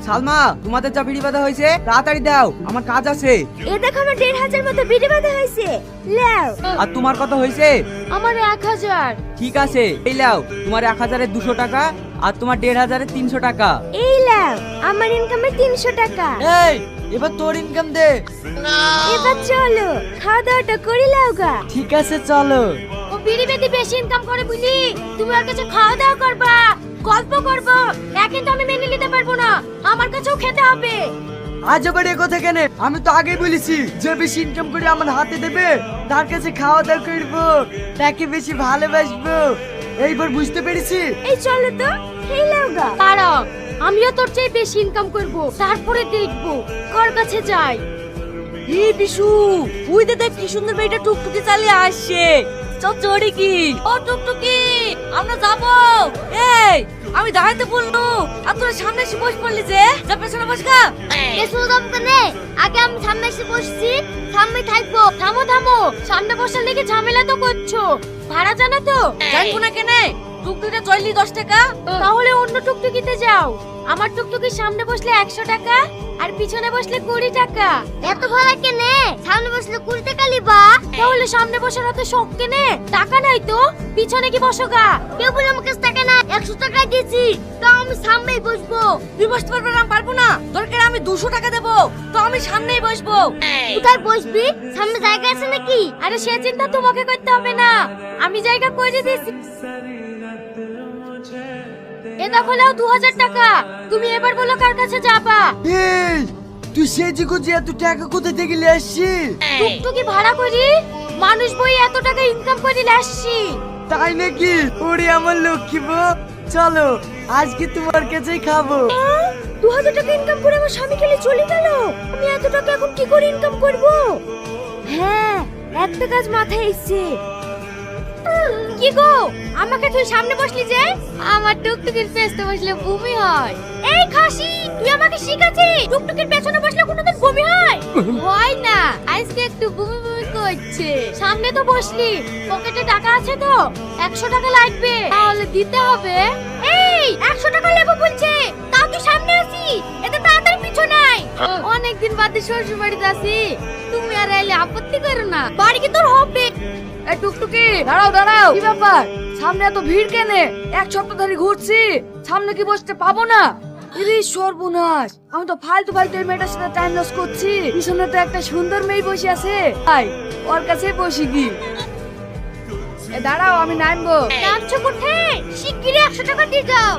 সালমা, তোমাদের যা বিড়ি বাঁধা হয়েছে তাড়াতাড়ি দাও, আমার কাজ আছে। এ দেখো আমার 1500 মতো বিড়ি বাঁধা হয়েছে, লাও। আর তোমার কত হয়েছে? আমার 1000। ঠিক আছে, এই লাও তোমার 1000-এর 200 টাকা আর তোমার 1500-এর 300 টাকা। এই লাও আমার ইনকামে 300 টাকা। এই এবার তোর ইনকাম দে। এবার চলো খাওয়া দাওয়াটা করে লাও গা। ঠিক আছে চলো। ও বিড়ি বেঁধে বেশি ইনকাম করে বুঝলি, তুমি ওর কাছে খাওয়া দাওয়া করবা, গল্প করবো, এখন তো আমি মেনে নিতে পারবো না, আমার কাছেও খেতে হবে। আজ আবার এ কথা কেন? আমি তো আগেই বলেছি যে বেশি ইনকাম করে আমার হাতে দেবে তার কাছে খাওয়া দাওয়া করবো, তাকে বেশি ভালোবাসবো। এইবার বুঝতে পেরেছি। এই চলো তো খেয়ে লাও গা। দাঁড়াও, আমিও তোর চেয়ে বেশি ইনকাম করবো, তারপরে দেখবো কার কাছে যাই। এই বিশু, ওই দে দেখ কি সুন্দর মেয়েটা টুকটুকি চালিয়ে আসছে। চল চড়ি কি? ও টুকটুকি, আমরা যাবো। এই আমি দাঁড়াতে বললো আর তোরা সামনে এসে বসে পড়লি যে, যা পেছনে বস গা। পেছনে দাম কেনে? আগে আমি সামনে এসে বসছি, সামনে থাকবো। থামো থামো, সামনে বসার লেগে ঝামেলা তো করছো। ভাড়া জানো তো? জানবো না কেনে? টুকটুকিটা চললি 10 টাকা। তাহলে অন্য টুকটুকিতে যাও। আমার টুকটুকির সামনে বসলে 100 টাকা আর পিছনে বসলে 20 টাকা। এত ভাড়া কেনে? সামনে বসলে 20 টাকা লিবা। তাহলে সামনে বসার হাতে শখ কেনে? টাকা নাই তো পিছনে কি বসো গা? কেউ বলে আমার কাছে টাকা না, 100 টাকা দিয়েছি, তাও আমি সামনেই বসবো। তুই বসতে পারবি না? আমি পারবো না। দরকার আমি 200 টাকা দেবো, তো আমি সামনেই বসবো। কোথায় বসবি? সামনে জায়গা আছে নাকি? আরে সে চিন্তা তোমাকে করতে হবে না, আমি জায়গা করে দিয়েছি। এ দেখো নাও 2000 টাকা, তুমি এবার বলো কার কাছে যাবা। এই তুই সেজি গুজি এত টাকা কোথা থেকে নিয়ে আসছি? টুকটুকি ভাড়া করি, মানুষ বই এত টাকা ইনকাম করে নিয়ে আসছি। তাই নাকি? ওরে আমার লক্ষ্মী বউ, চলো আজকে তোমার কাছেই খাবো। 2000 টাকা ইনকাম করে আমার স্বামী খেলে চলে গেল, আমি এত টাকা এখন কি করে ইনকাম করব? হ্যাঁ, একটা কাজ মাথায় এসেছে। কি গো, আমাকে তুই সামনে বসলি যে? আমার টুকটুকির পেছনে বসলে বমি হয়। এই খাসি, তুই আমাকে শিখাচ্ছিস টুকটুকির পেছনে বসলে কোনোদিন বমি হয়? হয় না, আজকে একটু বমি বমি করছে। সামনে তো বসলি, পকেটে টাকা আছে তো? 100 টাকা লাগবে, তাহলে দিতে হবে। এই 100 টাকা নেবো বলছে, তাও তুই সামনে আছি, এতে তাড়াতাড়ি পিছনে আয়। অনেকদিন বাদে শ্বশুর বাড়িতে আছি, তুমি আর এলে আপত্তি করো না, বাড়ি কি তোর হবে? এই টুকটুকি, দাঁড়াও দাঁড়াও। কি ব্যাপার? সামনে এত ভিড় কেনে? 1 সপ্তাহ ধরে ঘুরছি, সামনে কি বসতে পাবো না? ইরে সর্বনাশ, আমি তো ফালতু ফালতু এই মেয়েটার সাথে টাইম লস করছি। পিছনে তো একটা সুন্দর মেয়ে বসে আছে, ভাই ওর কাছে বসি কি? দাঁড়াও আমি নামবো। নামছো কোথায়? শিগগিরই 100 টাকা দিয়ে যাও।